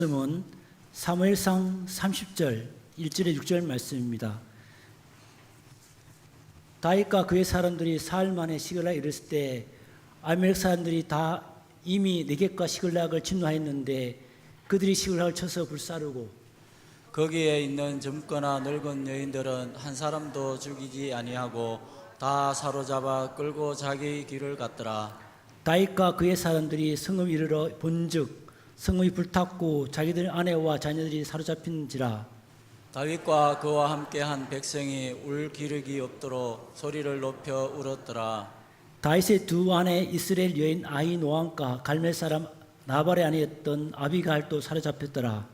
말씀은 사무엘상 30절 1절에 6절 말씀입니다. 다윗과 그의 사람들이 사흘 만에 시글락에 이르렀을 때 아말렉 사람들이 다 이미 네겝과 시글락을 침노하였는데 그들이 시글락을 쳐서 불사르고 거기에 있는 젊거나 늙은 여인들은 한 사람도 죽이지 아니하고 다 사로잡아 끌고 자기 길을 갔더라. 다윗과 그의 사람들이 성읍 이르러 본즉 성읍이 불탔고 자기들 아내와 자녀들이 사로잡힌지라. 다윗과 그와 함께한 백성이 울 기력이 없도록 소리를 높여 울었더라. 다윗의 두 아내 이스라엘 여인 아히노함과 갈멜 사람 나발의 아내였던 아비갈도 사로잡혔더라.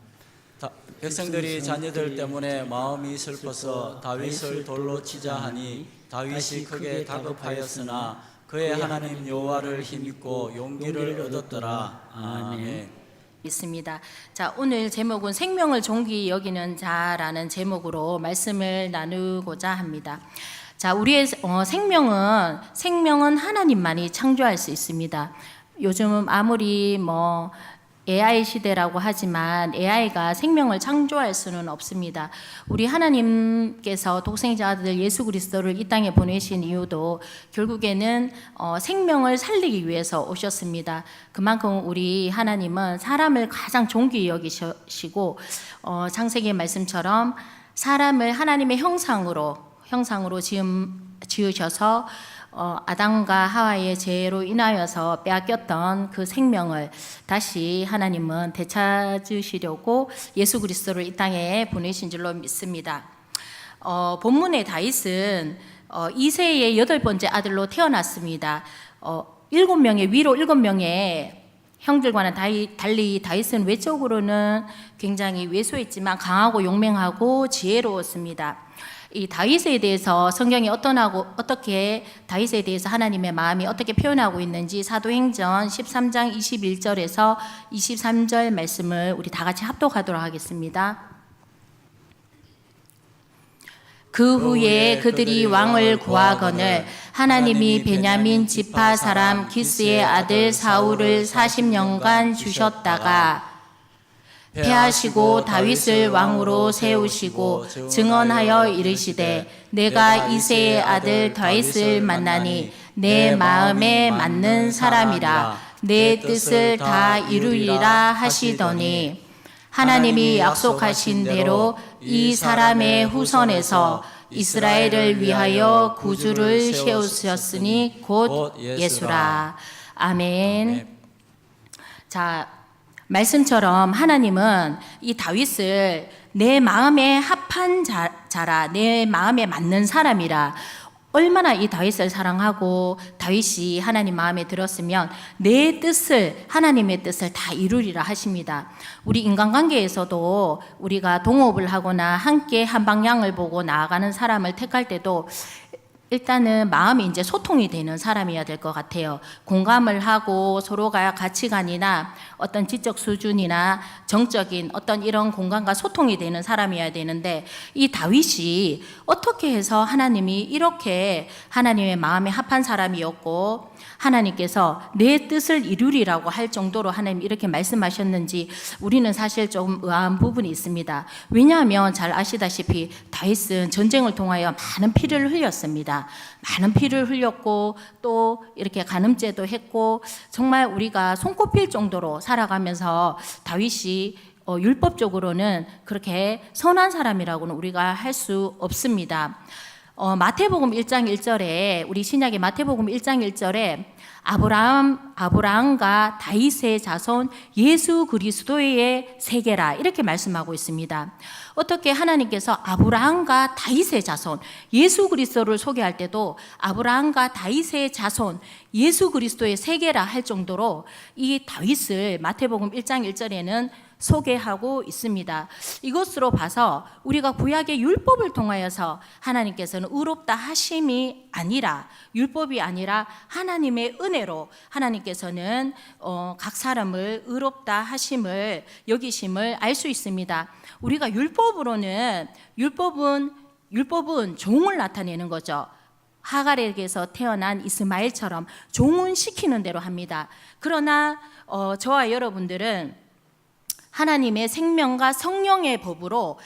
백성들이 자녀들 때문에 마음이 슬퍼서 다윗을 돌로 치자 하니 다윗이 크게 다급하였으나 그의 하나님 여호와를 힘입고 용기를 얻었더라. 아멘. 있습니다. 자, 오늘 제목은 생명을 존귀히 여기는 자라는 제목으로 말씀을 나누고자 합니다. 자, 우리의 생명은 하나님만이 창조할 수 있습니다. 요즘은 아무리 AI 시대라고 하지만 AI가 생명을 창조할 수는 없습니다. 우리 하나님께서 독생자 아들 예수 그리스도를 이 땅에 보내신 이유도 결국에는 생명을 살리기 위해서 오셨습니다. 그만큼 우리 하나님은 사람을 가장 존귀히 여기시고 창세기 말씀처럼 사람을 하나님의 형상으로 지으셔서 아담과 하와의 죄로 인하여서 빼앗겼던 그 생명을 다시 하나님은 되찾으시려고 예수 그리스도를 이 땅에 보내신 줄로 믿습니다. 본문의 다윗은 이새의 8번째 아들로 태어났습니다. 7명의 형들과는 달리 다윗은 외적으로는 굉장히 왜소했지만 강하고 용맹하고 지혜로웠습니다. 이 다윗에 대해서 성경이 어떻게 다윗에 대해서 하나님의 마음이 어떻게 표현하고 있는지 사도행전 13장 21절에서 23절 말씀을 우리 다 같이 합독하도록 하겠습니다. 그 후에 그들이 왕을 구하거늘 하나님이 베냐민 지파 사람 기스의 아들 사울을 40년간 주셨다가 패하시고 다윗을 왕으로 세우시고 증언하여 이르시되 내가 이새의 아들 다윗을 만나니 내 마음에 맞는 사람이라 내 뜻을 다 이루리라 하시더니 하나님이 약속하신 대로 이 사람의 후손에서 이스라엘을 위하여 구주를 세우셨으니 곧 예수라. 아멘. 자, 말씀처럼 하나님은 이 다윗을 내 마음에 합한 자라, 내 마음에 맞는 사람이라. 얼마나 이 다윗을 사랑하고 다윗이 하나님 마음에 들었으면 하나님의 뜻을 다 이루리라 하십니다. 우리 인간관계에서도 우리가 동업을 하거나 함께 한 방향을 보고 나아가는 사람을 택할 때도 일단은 마음이 이제 소통이 되는 사람이어야 될 것 같아요. 공감을 하고 서로가 가치관이나 어떤 지적 수준이나 정적인 어떤 이런 공감과 소통이 되는 사람이어야 되는데 이 다윗이 어떻게 해서 하나님이 이렇게 하나님의 마음에 합한 사람이었고 하나님께서 내 뜻을 이루리라고 할 정도로 하나님 이렇게 말씀하셨는지 우리는 사실 좀 의아한 부분이 있습니다. 왜냐하면 잘 아시다시피 다윗은 전쟁을 통하여 많은 피를 흘렸습니다. 많은 피를 흘렸고 또 이렇게 간음죄도 했고 정말 우리가 손꼽힐 정도로 살아가면서 다윗이 율법적으로는 그렇게 선한 사람이라고는 우리가 할 수 없습니다. 마태복음 1장 1절에 우리 신약의 마태복음 1장 1절에 아브라함과 다윗의 자손 예수 그리스도의 세계라 이렇게 말씀하고 있습니다. 어떻게 하나님께서 아브라함과 다윗의 자손 예수 그리스도를 소개할 때도 아브라함과 다윗의 자손 예수 그리스도의 세계라 할 정도로 이 다윗을 마태복음 1장 1절에는 소개하고 있습니다. 이것으로 봐서 우리가 구약의 율법을 통하여서 하나님께서는 의롭다 하심이 아니라 율법이 아니라 하나님의 은혜로 하나님께서는 각 사람을 의롭다 하심을 여기심을 알 수 있습니다. 우리가 율법은 종을 나타내는 거죠. 하갈에게서 태어난 이스마엘처럼 종은 시키는 대로 합니다. 그러나 저와 여러분들은 하나님의 생명과 성령의 법으로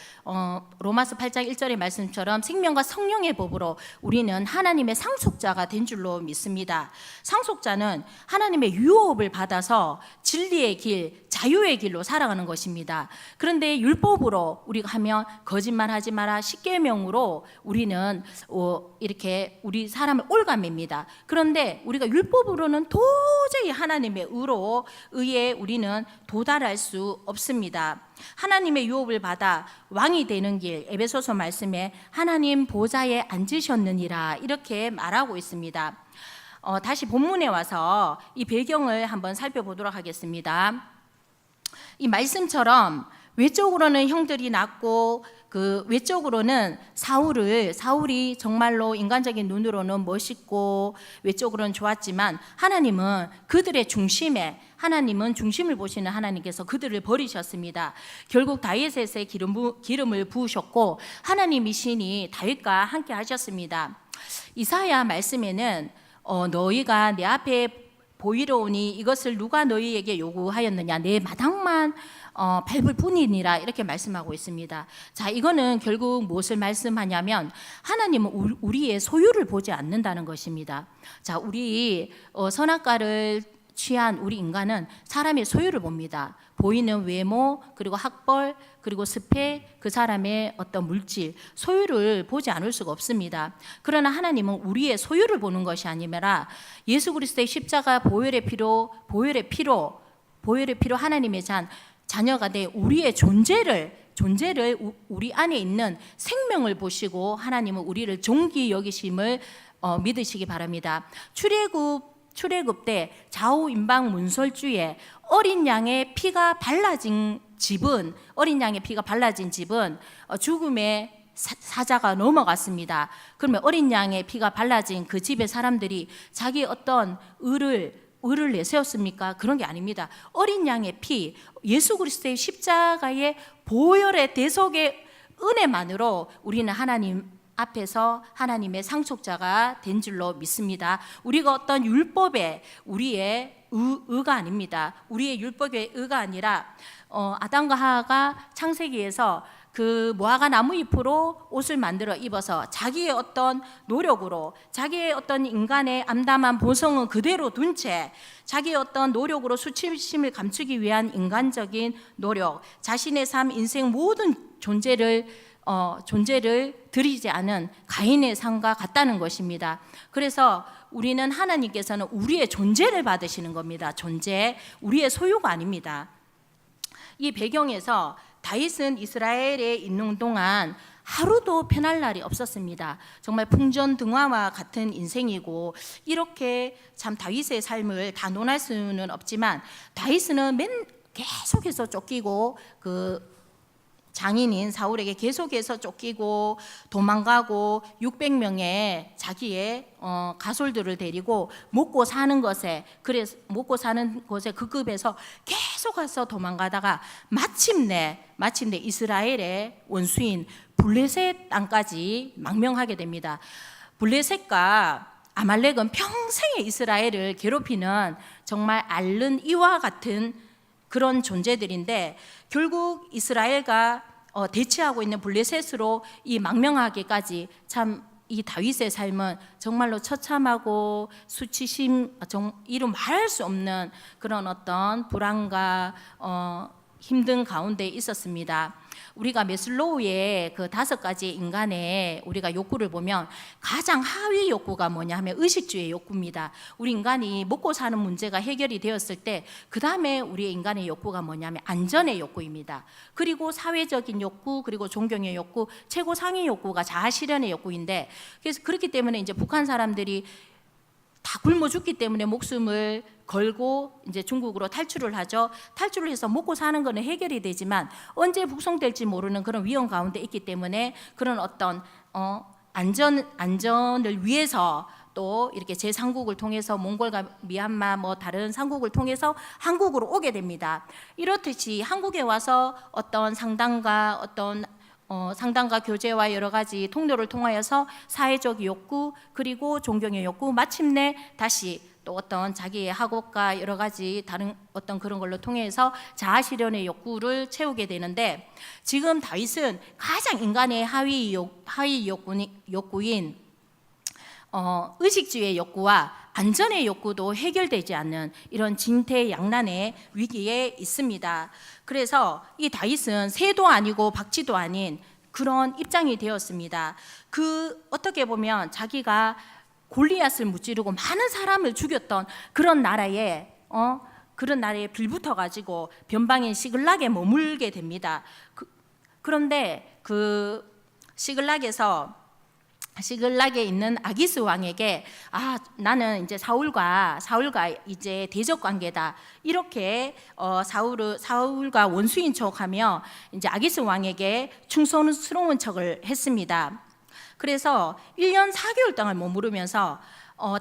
로마서 8장 1절의 말씀처럼 생명과 성령의 법으로 우리는 하나님의 상속자가 된 줄로 믿습니다. 상속자는 하나님의 유업을 받아서 진리의 길, 자유의 길로 살아가는 것입니다. 그런데 율법으로 우리가 하면 거짓말하지 마라, 십계명으로 우리는 이렇게 우리 사람을 올가맵니다. 그런데 우리가 율법으로는 도저히 하나님의 의에 우리는 도달할 수 없습니다. 하나님의 유업을 받아 왕이 되는 길, 에베소서 말씀에 하나님 보좌에 앉으셨느니라 이렇게 말하고 있습니다. 다시 본문에 와서 이 배경을 한번 살펴보도록 하겠습니다. 이 말씀처럼 외적으로는 형들이 낳고 그 외적으로는 사울이 정말로 인간적인 눈으로는 멋있고 외적으로는 좋았지만 하나님은 그들의 중심에 하나님은 중심을 보시는 하나님께서 그들을 버리셨습니다. 결국 다윗에게 기름을 부으셨고 하나님이시니 다윗과 함께 하셨습니다. 이사야 말씀에는 너희가 내 앞에 보이러 오니 이것을 누가 너희에게 요구하였느냐 내 마당만 밟을 뿐이니라 이렇게 말씀하고 있습니다. 자, 이거는 결국 무엇을 말씀하냐면 하나님은 우리의 소유를 보지 않는다는 것입니다. 자, 우리 선악과를 취한 우리 인간은 사람의 소유를 봅니다. 보이는 외모, 그리고 학벌, 그리고 스펙, 그 사람의 어떤 물질, 소유를 보지 않을 수가 없습니다. 그러나 하나님은 우리의 소유를 보는 것이 아니라 예수 그리스도의 십자가 보혈의 피로 하나님의 자녀가 돼 우리의 존재를 우리 안에 있는 생명을 보시고 하나님은 우리를 존귀 여기심을 믿으시기 바랍니다. 출애굽 때 좌우임방 문설주에 어린 양의 피가 발라진 집은 죽음의 사자가 넘어갔습니다. 그러면 어린 양의 피가 발라진 그 집의 사람들이 자기 어떤 의를 내세웠습니까? 그런 게 아닙니다. 어린 양의 피, 예수 그리스도의 십자가의 보혈의 대속의 은혜만으로 우리는 하나님 앞에서 하나님의 상속자가 된 줄로 믿습니다. 우리가 어떤 율법에 우리의 의가 아닙니다. 우리의 율법의 의가 아니라 아담과 하와가 창세기에서 그 무화과 나무 잎으로 옷을 만들어 입어서 자기의 어떤 노력으로 자기의 어떤 인간의 암담한 본성은 그대로 둔 채 자기의 어떤 노력으로 수치심을 감추기 위한 인간적인 노력, 자신의 삶, 인생 모든 존재를 드리지 않은 가인의 삶과 같다는 것입니다. 그래서 우리는 하나님께서는 우리의 존재를 받으시는 겁니다. 존재, 우리의 소유가 아닙니다. 이 배경에서 다윗은 이스라엘에 있는 동안 하루도 편할 날이 없었습니다. 정말 풍전등화와 같은 인생이고 이렇게 참 다윗의 삶을 다 논할 수는 없지만 다윗은 계속해서 쫓기고 장인인 사울에게 계속해서 쫓기고 도망가고 600명의 자기의 가솔들을 데리고 먹고 사는 것에 급급해서 계속 가서 도망가다가 마침내 이스라엘의 원수인 블레셋 땅까지 망명하게 됩니다. 블레셋과 아말렉은 평생에 이스라엘을 괴롭히는 정말 앓는 이와 같은 그런 존재들인데 결국 이스라엘과 대치하고 있는 블레셋으로 이 망명하기까지 참 이 다윗의 삶은 정말로 처참하고 수치심 이루 말할 수 없는 그런 어떤 불안과 힘든 가운데 있었습니다. 우리가 메슬로우의 그 5가지 인간의 우리가 욕구를 보면 가장 하위 욕구가 뭐냐 하면 의식주의 욕구입니다. 우리 인간이 먹고 사는 문제가 해결이 되었을 때 그 다음에 우리의 인간의 욕구가 뭐냐면 안전의 욕구입니다. 그리고 사회적인 욕구, 그리고 존경의 욕구, 최고 상위 욕구가 자아실현의 욕구인데 그래서 그렇기 때문에 이제 북한 사람들이 다 굶어 죽기 때문에 목숨을 걸고 이제 중국으로 탈출을 하죠. 탈출을 해서 먹고 사는 것은 해결이 되지만 언제 북송될지 모르는 그런 위험 가운데 있기 때문에 그런 어떤 안전을 위해서 또 이렇게 제3국을 통해서 몽골과 미얀마 뭐 다른 삼국을 통해서 한국으로 오게 됩니다. 이렇듯이 한국에 와서 어떤 상담과 어떤 상담과 교제와 여러 가지 통로를 통하여서 사회적 욕구 그리고 존경의 욕구 마침내 다시 또 어떤 자기의 학업과 여러 가지 다른 어떤 그런 걸로 통해서 자아 실현의 욕구를 채우게 되는데 지금 다윗은 가장 인간의 하위 욕구인 의식주의 욕구와 안전의 욕구도 해결되지 않는 이런 진퇴양난의 위기에 있습니다. 그래서 이 다윗은 새도 아니고 박쥐도 아닌 그런 입장이 되었습니다. 어떻게 보면 자기가 골리앗을 무찌르고 많은 사람을 죽였던 그런 나라에 빌붙어 가지고 변방인 시글락에 머물게 됩니다. 그런데 그 시글락에 있는 아기스 왕에게 나는 이제 사울과 이제 대적 관계다 이렇게 사울과 원수인 척하며 이제 아기스 왕에게 충성스러운 척을 했습니다. 그래서 1년 4개월 동안 머무르면서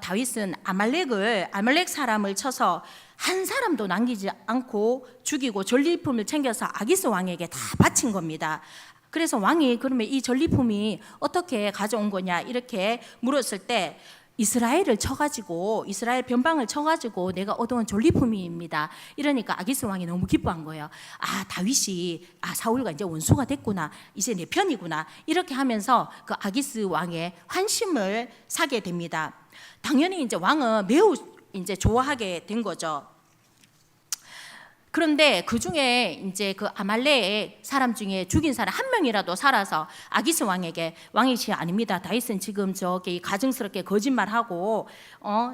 다윗은 아말렉 사람을 쳐서 한 사람도 남기지 않고 죽이고 전리품을 챙겨서 아기스 왕에게 다 바친 겁니다. 그래서 왕이 그러면 이 전리품이 어떻게 가져온 거냐 이렇게 물었을 때 이스라엘 변방을 쳐가지고 내가 얻어온 전리품입니다. 이러니까 아기스 왕이 너무 기뻐한 거예요. 다윗이 사울과 이제 원수가 됐구나, 이제 내 편이구나 이렇게 하면서 그 아기스 왕의 환심을 사게 됩니다. 당연히 이제 왕은 매우 이제 좋아하게 된 거죠. 그런데 그 중에 이제 그 아말렉 사람 중에 죽인 사람 한 명이라도 살아서 아기스 왕에게 왕이 아닙니다. 다윗은 지금 저기 가증스럽게 거짓말하고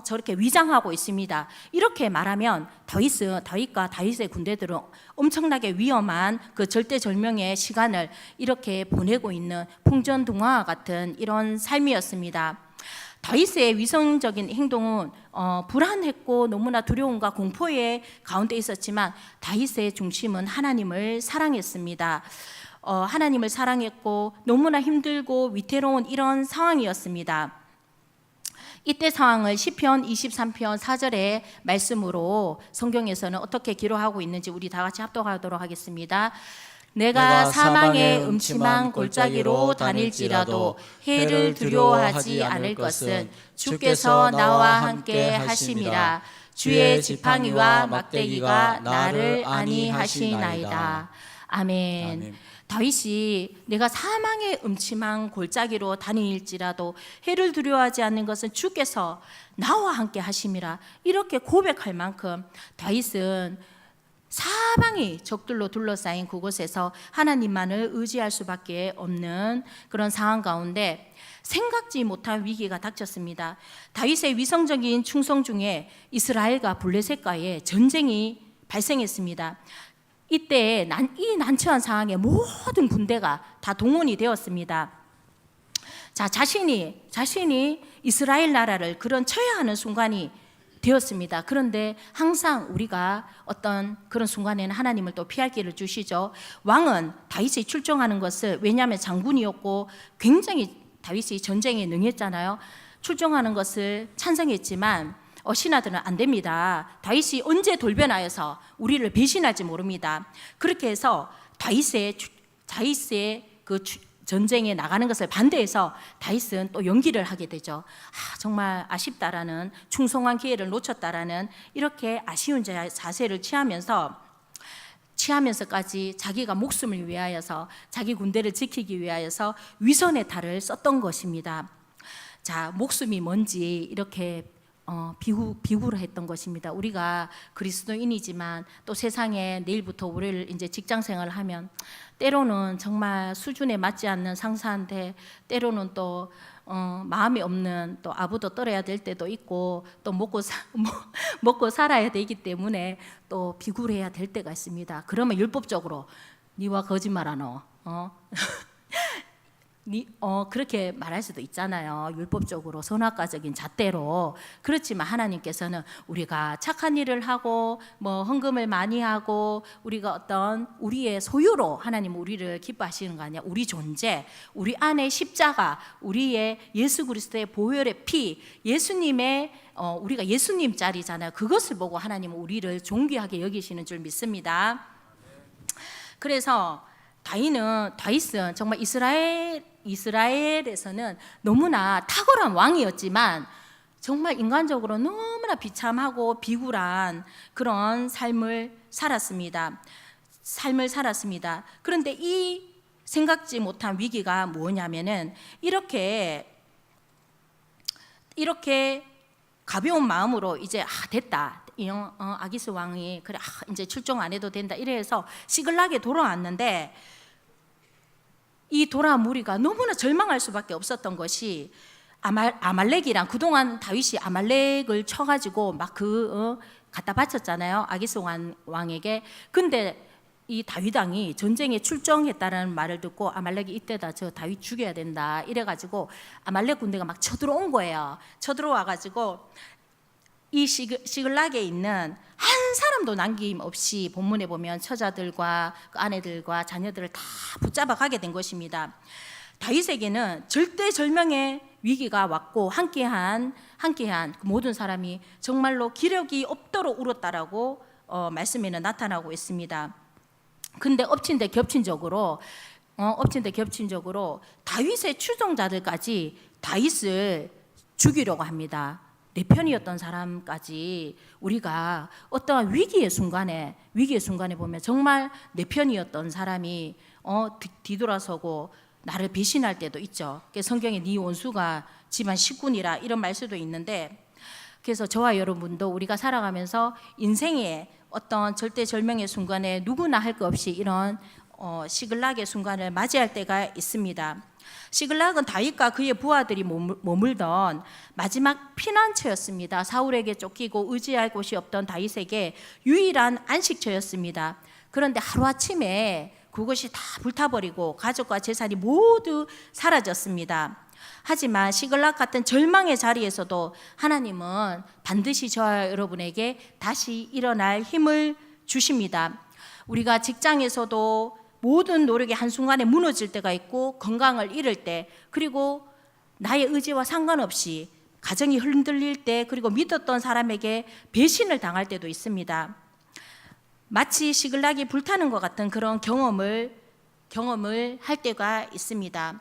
저렇게 위장하고 있습니다. 이렇게 말하면 다윗과 다윗의 군대들은 엄청나게 위험한 그 절대절명의 시간을 이렇게 보내고 있는 풍전등화와 같은 이런 삶이었습니다. 다윗의 위선적인 행동은 불안했고 너무나 두려움과 공포의 가운데 있었지만 다윗의 중심은 하나님을 사랑했습니다. 하나님을 사랑했고 너무나 힘들고 위태로운 이런 상황이었습니다. 이때 상황을 시편 23편 4절의 말씀으로 성경에서는 어떻게 기록하고 있는지 우리 다 같이 합독하도록 하겠습니다. 내가 사망의 음침한 골짜기로 다닐지라도 해를 두려워하지 않을 것은 주께서 나와 함께 하심이라. 주의 지팡이와 막대기가 나를 안위하시나이다. 아멘. 다윗이 내가 사망의 음침한 골짜기로 다닐지라도 해를 두려워하지 않는 것은 주께서 나와 함께 하심이라 이렇게 고백할 만큼 다윗은 사방이 적들로 둘러싸인 그곳에서 하나님만을 의지할 수밖에 없는 그런 상황 가운데 생각지 못한 위기가 닥쳤습니다. 다윗의 위성적인 충성 중에 이스라엘과 블레셋과의 전쟁이 발생했습니다. 이때 이 난처한 상황에 모든 군대가 다 동원이 되었습니다. 자신이 이스라엘 나라를 그런 쳐야 하는 순간이 되었습니다. 그런데 항상 우리가 어떤 그런 순간에는 하나님을 또 피할 길을 주시죠. 왕은 다윗이 출정하는 것을, 왜냐하면 장군이었고 굉장히 다윗이 전쟁에 능했잖아요. 출정하는 것을 찬성했지만 신하들은 안 됩니다. 다윗이 언제 돌변하여서 우리를 배신할지 모릅니다. 그렇게 해서 다윗의 그 전쟁에 나가는 것을 반대해서 다윗은 또 연기를 하게 되죠. 정말 아쉽다라는, 충성한 기회를 놓쳤다라는 이렇게 아쉬운 자세를 취하면서까지 자기가 목숨을 위하여서, 자기 군대를 지키기 위하여서 위선의 탈을 썼던 것입니다. 목숨이 뭔지 이렇게 비구를 했던 것입니다. 우리가 그리스도인이지만 또 세상에 내일부터 우리를 이제 직장 생활을 하면 때로는 정말 수준에 맞지 않는 상사한테, 때로는 또 마음이 없는 또 아부도 떨어야 될 때도 있고, 또 먹고 살아야 되기 때문에 또 비굴 해야 될 때가 있습니다. 그러면 율법적으로 니와 거짓말하노 그렇게 말할 수도 있잖아요. 율법적으로 선악과적인 잣대로. 그렇지만 하나님께서는 우리가 착한 일을 하고 헌금을 많이 하고 우리가 어떤 우리의 소유로 하나님 우리를 기뻐하시는 거 아니야. 우리 존재, 우리 안에 십자가, 우리의 예수 그리스도의 보혈의 피, 예수님의 우리가 예수님 짤이잖아요. 그것을 보고 하나님은 우리를 존귀하게 여기시는 줄 믿습니다. 그래서 다윗은 정말 이스라엘에서는 너무나 탁월한 왕이었지만 정말 인간적으로 너무나 비참하고 비굴한 그런 삶을 살았습니다. 그런데 이 생각지 못한 위기가 뭐냐면은 이렇게 가벼운 마음으로 이제 됐다. 아기스 왕이 그래 이제 출정 안 해도 된다 이래서 시글락에 돌아왔는데 이 돌아온 무리가 너무나 절망할 수밖에 없었던 것이 아말렉이랑 그동안 다윗이 아말렉을 쳐가지고 막 갖다 바쳤잖아요. 아기스 왕에게. 근데 이 다윗 왕이 전쟁에 출정했다는 말을 듣고 아말렉이 이때다 저 다윗 죽여야 된다 이래가지고 아말렉 군대가 막 쳐들어온 거예요. 쳐들어와가지고 이 시글락에 있는 한 사람도 남김없이 본문에 보면 처자들과 그 아내들과 자녀들을 다 붙잡아 가게 된 것입니다. 다윗에게는 절대절명의 위기가 왔고 함께한 그 모든 사람이 정말로 기력이 없도록 울었다라고 말씀에는 나타나고 있습니다. 근데 엎친 데 겹친적으로 다윗의 추종자들까지 다윗을 죽이려고 합니다. 내 편이었던 사람까지 우리가 어떠한 위기의 순간에 보면 정말 내 편이었던 사람이 뒤돌아서고 나를 배신할 때도 있죠. 성경에 네 원수가 집안 식군이라 이런 말씀도 있는데, 그래서 저와 여러분도 우리가 살아가면서 인생의 어떤 절대절명의 순간에 누구나 할 것 없이 이런 시글락의 순간을 맞이할 때가 있습니다. 시글락은 다윗과 그의 부하들이 머물던 마지막 피난처였습니다. 사울에게 쫓기고 의지할 곳이 없던 다윗에게 유일한 안식처였습니다. 그런데 하루아침에 그것이 다 불타버리고 가족과 재산이 모두 사라졌습니다. 하지만 시글락 같은 절망의 자리에서도 하나님은 반드시 저와 여러분에게 다시 일어날 힘을 주십니다. 우리가 직장에서도 모든 노력이 한순간에 무너질 때가 있고 건강을 잃을 때, 그리고 나의 의지와 상관없이 가정이 흔들릴 때, 그리고 믿었던 사람에게 배신을 당할 때도 있습니다. 마치 시글락이 불타는 것 같은 그런 경험을 할 때가 있습니다.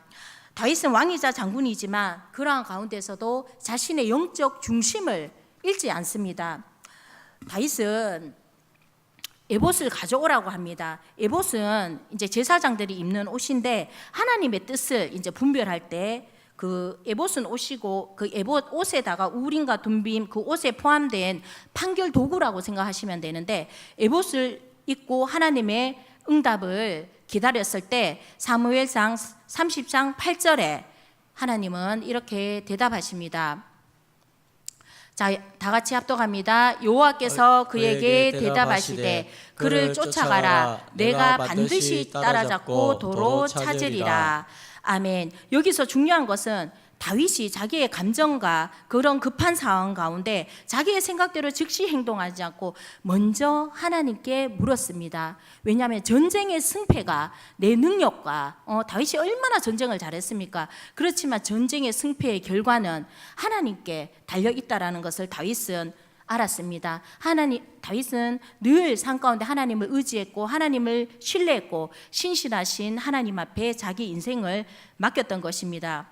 다윗은 왕이자 장군이지만 그러한 가운데서도 자신의 영적 중심을 잃지 않습니다. 다윗은 에봇을 가져오라고 합니다. 에봇은 이제 제사장들이 입는 옷인데 하나님의 뜻을 이제 분별할 때 그 에봇은 옷이고 그 에봇 옷에다가 우림과 둠빔 그 옷에 포함된 판결 도구라고 생각하시면 되는데, 에봇을 입고 하나님의 응답을 기다렸을 때 사무엘상 30장 8절에 하나님은 이렇게 대답하십니다. 자, 다 같이 합독합니다. 여호와께서 그에게 대답하시되 그를 쫓아가라. 내가 반드시 따라잡고 도로 찾으리라. 아멘. 여기서 중요한 것은 다윗이 자기의 감정과 그런 급한 상황 가운데 자기의 생각대로 즉시 행동하지 않고 먼저 하나님께 물었습니다. 왜냐하면 전쟁의 승패가 내 능력과 다윗이 얼마나 전쟁을 잘했습니까? 그렇지만 전쟁의 승패의 결과는 하나님께 달려있다라는 것을 다윗은 알았습니다. 다윗은 늘 삶 가운데 하나님을 의지했고 하나님을 신뢰했고 신실하신 하나님 앞에 자기 인생을 맡겼던 것입니다.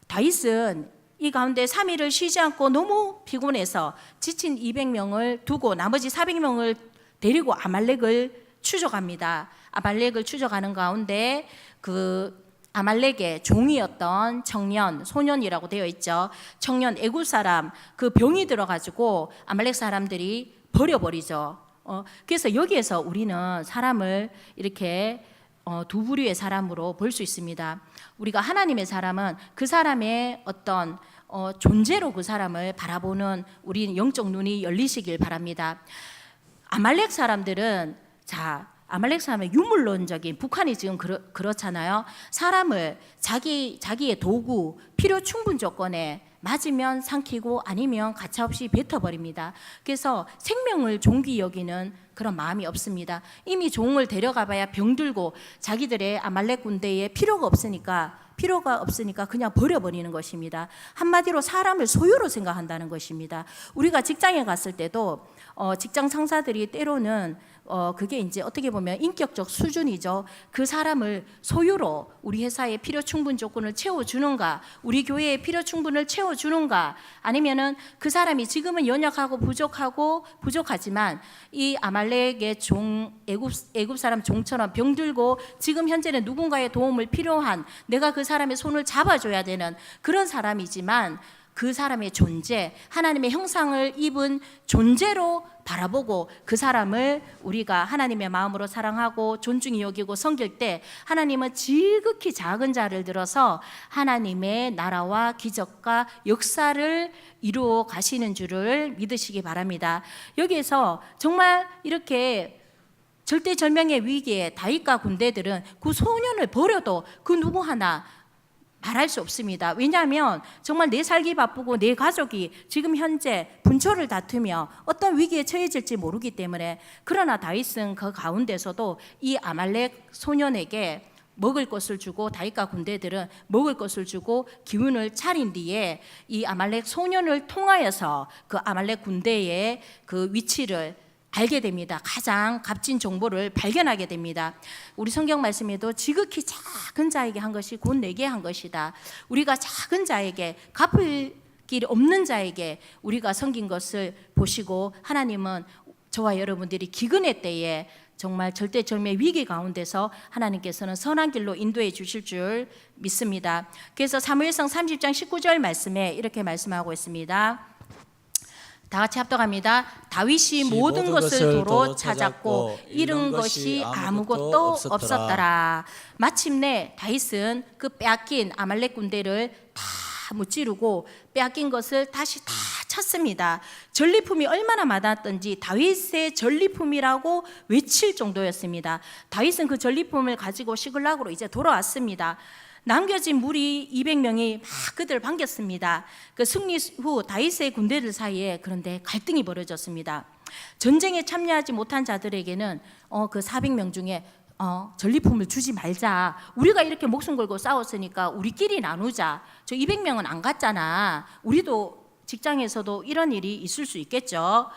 다윗은 이 가운데 3일을 쉬지 않고 너무 피곤해서 지친 200명을 두고 나머지 400명을 데리고 아말렉을 추적합니다. 아말렉을 추적하는 가운데 그 아말렉의 종이었던 청년, 소년이라고 되어 있죠. 청년 애굽 사람, 그 병이 들어가지고 아말렉 사람들이 버려버리죠. 그래서 여기에서 우리는 사람을 이렇게 두 부류의 사람으로 볼 수 있습니다. 우리가 하나님의 사람은 그 사람의 어떤 존재로 그 사람을 바라보는 우리 영적 눈이 열리시길 바랍니다. 아말렉 사람들은 아말렉 사람의 유물론적인, 북한이 지금 그렇잖아요. 사람을 자기의 도구, 필요 충분 조건에 맞으면 삼키고 아니면 가차없이 뱉어버립니다. 그래서 생명을 존귀 여기는 그런 마음이 없습니다. 이미 종을 데려가봐야 병들고 자기들의 아말렉 군대에 필요가 없으니까 그냥 버려버리는 것입니다. 한마디로 사람을 소유로 생각한다는 것입니다. 우리가 직장에 갔을 때도 직장 상사들이 때로는 그게 이제 어떻게 보면 인격적 수준이죠. 그 사람을 소유로 우리 회사의 필요 충분 조건을 채워주는가, 우리 교회의 필요 충분을 채워주는가, 아니면은 그 사람이 지금은 연약하고 부족하지만 이 아말렉의 종, 애굽 사람 종처럼 병들고 지금 현재는 누군가의 도움을 필요한, 내가 그 사람의 손을 잡아줘야 되는 그런 사람이지만 그 사람의 존재, 하나님의 형상을 입은 존재로 바라보고 그 사람을 우리가 하나님의 마음으로 사랑하고 존중히 여기고 섬길 때 하나님은 지극히 작은 자를 들어서 하나님의 나라와 기적과 역사를 이루어 가시는 줄을 믿으시기 바랍니다. 여기에서 정말 이렇게 절대절명의 위기에 다윗과 군대들은 그 소년을 버려도 그 누구 하나 말할 수 없습니다. 왜냐하면 정말 내 살기 바쁘고 내 가족이 지금 현재 분초를 다투며 어떤 위기에 처해질지 모르기 때문에, 그러나 다윗은 그 가운데서도 이 아말렉 소년에게 먹을 것을 주고, 다윗과 군대들은 먹을 것을 주고 기운을 차린 뒤에 이 아말렉 소년을 통하여서 그 아말렉 군대의 그 위치를 알게 됩니다. 가장 값진 정보를 발견하게 됩니다. 우리 성경 말씀에도 지극히 작은 자에게 한 것이 곧 내게 한 것이다. 우리가 작은 자에게, 갚을 길이 없는 자에게 우리가 섬긴 것을 보시고 하나님은 저와 여러분들이 기근의 때에 정말 절대절명 위기 가운데서 하나님께서는 선한 길로 인도해 주실 줄 믿습니다. 그래서 사무엘상 30장 19절 말씀에 이렇게 말씀하고 있습니다. 다 같이 합독합니다. 다윗이 모든 것을 도로 찾았고 잃은 것이 아무것도 없었더라. 마침내 다윗은 그 빼앗긴 아말렉 군대를 다 무찌르고 빼앗긴 것을 다시 다 찾습니다. 전리품이 얼마나 많았던지 다윗의 전리품이라고 외칠 정도였습니다. 다윗은 그 전리품을 가지고 시글락으로 이제 돌아왔습니다. 남겨진 무리 200명이 막 그들을 반겼습니다. 그 승리 후 다윗의 군대들 사이에 그런데 갈등이 벌어졌습니다. 전쟁에 참여하지 못한 자들에게는 그 400명 중에 전리품을 주지 말자. 우리가 이렇게 목숨 걸고 싸웠으니까 우리끼리 나누자. 저 200명은 안 갔잖아. 우리도 직장에서도 이런 일이 있을 수 있겠죠.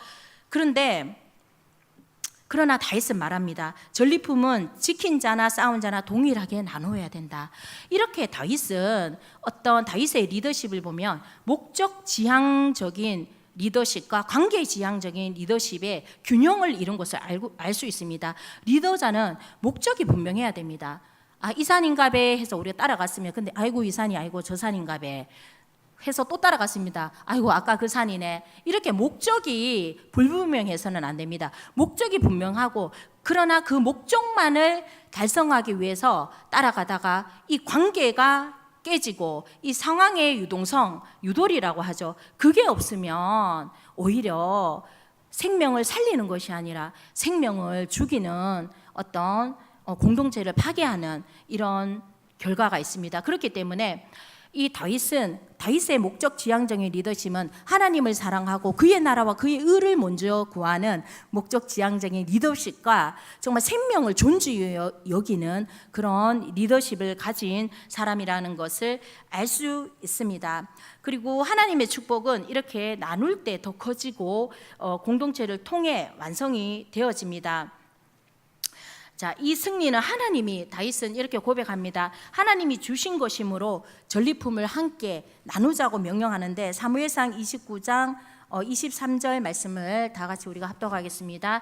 그러나 다윗은 말합니다. 전리품은 지킨 자나 싸운 자나 동일하게 나눠야 된다. 이렇게 다윗은 어떤 다윗의 리더십을 보면 목적 지향적인 리더십과 관계 지향적인 리더십의 균형을 이룬 것을 알 수 있습니다. 리더자는 목적이 분명해야 됩니다. 이 산인가배 해서 우리가 따라갔으면, 근데 아이고 이 산이 아니고 저 산인가배 해서 또 따라갔습니다. 아이고 아까 그 산이네. 이렇게 목적이 불분명해서는 안 됩니다. 목적이 분명하고, 그러나 그 목적만을 달성하기 위해서 따라가다가 이 관계가 깨지고 이 상황의 유동성, 유도리라고 하죠. 그게 없으면 오히려 생명을 살리는 것이 아니라 생명을 죽이는 어떤 공동체를 파괴하는 이런 결과가 있습니다. 그렇기 때문에 이 다윗의 목적 지향적인 리더십은 하나님을 사랑하고 그의 나라와 그의 의를 먼저 구하는 목적 지향적인 리더십과 정말 생명을 존중히 여기는 그런 리더십을 가진 사람이라는 것을 알 수 있습니다. 그리고 하나님의 축복은 이렇게 나눌 때 더 커지고 공동체를 통해 완성이 되어집니다. 자, 이 승리는 다윗은 이렇게 고백합니다. 하나님이 주신 것이므로 전리품을 함께 나누자고 명령하는데, 사무엘상 29장 23절 말씀을 다 같이 우리가 합독하겠습니다.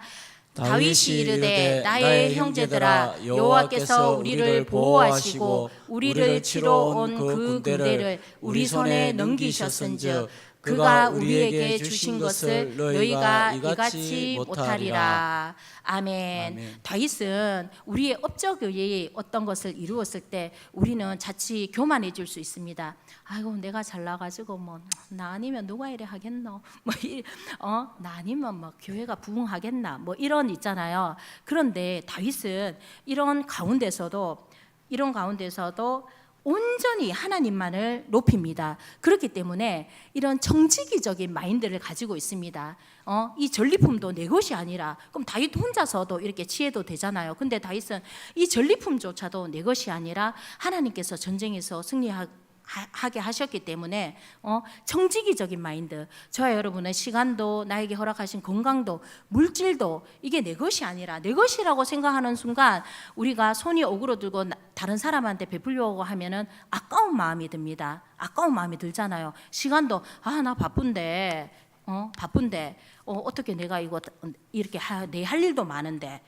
다윗이 이르되 나의 형제들아, 여호와께서 우리를 보호하시고 우리를 치러 온 그 군대를 우리 손에 넘기셨은즉 그가 우리에게 주신 것을 너희가 이같이 못하리라. 아멘. 다윗은 우리의 업적이 어떤 것을 이루었을 때 우리는 자칫 교만해질 수 있습니다. 아이고 내가 잘나가지고 나 아니면 누가 이래 하겠노? 나 아니면 교회가 부흥하겠나? 이런 있잖아요. 그런데 다윗은 이런 가운데서도 온전히 하나님만을 높입니다. 그렇기 때문에 이런 정치기적인 마인드를 가지고 있습니다. 이 전리품도 내 것이 아니라, 그럼 다윗 혼자서도 이렇게 취해도 되잖아요. 근데 다윗은 이 전리품조차도 내 것이 아니라 하나님께서 전쟁에서 승리하게 하게 하셨기 때문에 정직이적인 마인드, 저와 여러분은 시간도 나에게 허락하신 건강도 물질도 이게 내 것이 아니라 내 것이라고 생각하는 순간 우리가 손이 오그러들고 다른 사람한테 베풀려고 하면은 아까운 마음이 듭니다. 아까운 마음이 들잖아요. 시간도 나 바쁜데 어떻게 내가 이거 이렇게 내 할 일도 많은데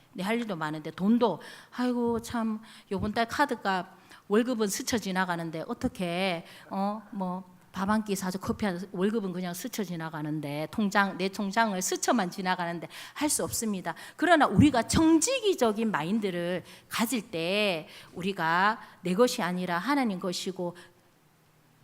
돈도 아이고 참 요번 달 카드값 월급은 스쳐 지나가는데 어떻게 밥 한 끼 사줘 커피 한 월급은 그냥 스쳐 지나가는데 내 통장을 스쳐만 지나가는데 할 수 없습니다. 그러나 우리가 정직이적인 마인드를 가질 때 우리가 내 것이 아니라 하나님 것이고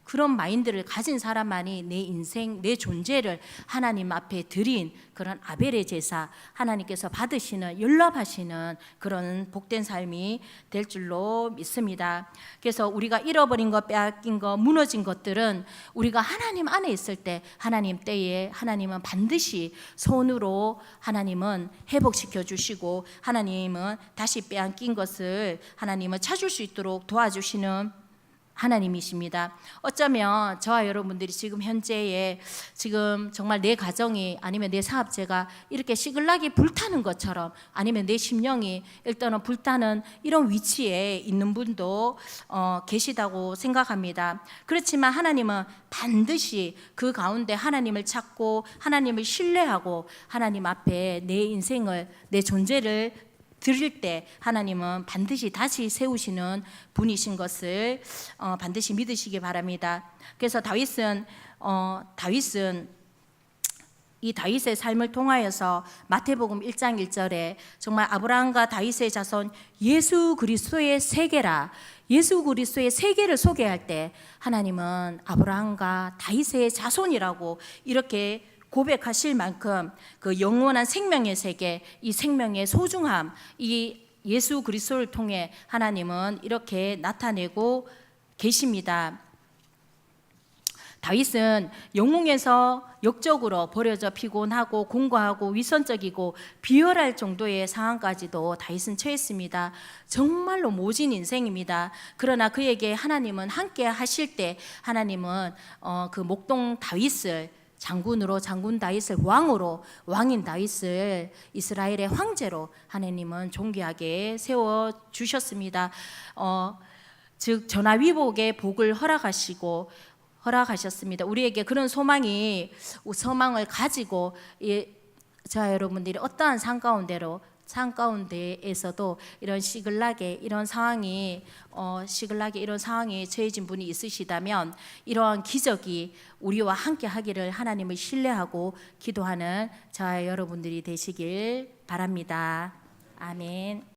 그런 마인드를 가진 사람만이 내 인생, 내 존재를 하나님 앞에 드린 그런 아벨의 제사, 하나님께서 받으시는, 연락하시는 그런 복된 삶이 될 줄로 믿습니다. 그래서 우리가 잃어버린 것, 빼앗긴 것, 무너진 것들은 우리가 하나님 안에 있을 때 하나님 때에 하나님은 반드시 손으로 하나님은 회복시켜 주시고 하나님은 다시 빼앗긴 것을 하나님은 찾을 수 있도록 도와주시는 하나님이십니다. 어쩌면 저와 여러분들이 지금 현재에 지금 정말 내 가정이 아니면 내 사업체가 이렇게 시글락이 불타는 것처럼 아니면 내 심령이 일단은 불타는 이런 위치에 있는 분도 계시다고 생각합니다. 그렇지만 하나님은 반드시 그 가운데 하나님을 찾고 하나님을 신뢰하고 하나님 앞에 내 인생을 내 존재를 드릴 때 하나님은 반드시 다시 세우시는 분이신 것을 반드시 믿으시기 바랍니다. 그래서 다윗은 이 다윗의 삶을 통하여서 마태복음 1장 1절에 정말 아브라함과 다윗의 자손 예수 그리스도의 세계라, 예수 그리스도의 세계를 소개할 때 하나님은 아브라함과 다윗의 자손이라고 이렇게 고백하실 만큼 그 영원한 생명의 세계, 이 생명의 소중함, 이 예수 그리스도를 통해 하나님은 이렇게 나타내고 계십니다. 다윗은 영웅에서 역적으로 버려져 피곤하고 공고하고 위선적이고 비열할 정도의 상황까지도 다윗은 처했습니다. 정말로 모진 인생입니다. 그러나 그에게 하나님은 함께 하실 때 하나님은 그 목동 다윗을 장군 다윗을 왕인 다윗을 이스라엘의 황제로 하나님은 존귀하게 세워 주셨습니다. 즉 전화위복의 복을 허락하셨습니다. 우리에게 그런 소망을 가지고 자 여러분들이 어떠한 삶 가운데에서도 이런 시글락에 이런 상황이 처해진 분이 있으시다면 이러한 기적이 우리와 함께 하기를 하나님을 신뢰하고 기도하는 자 여러분들이 되시길 바랍니다. 아멘.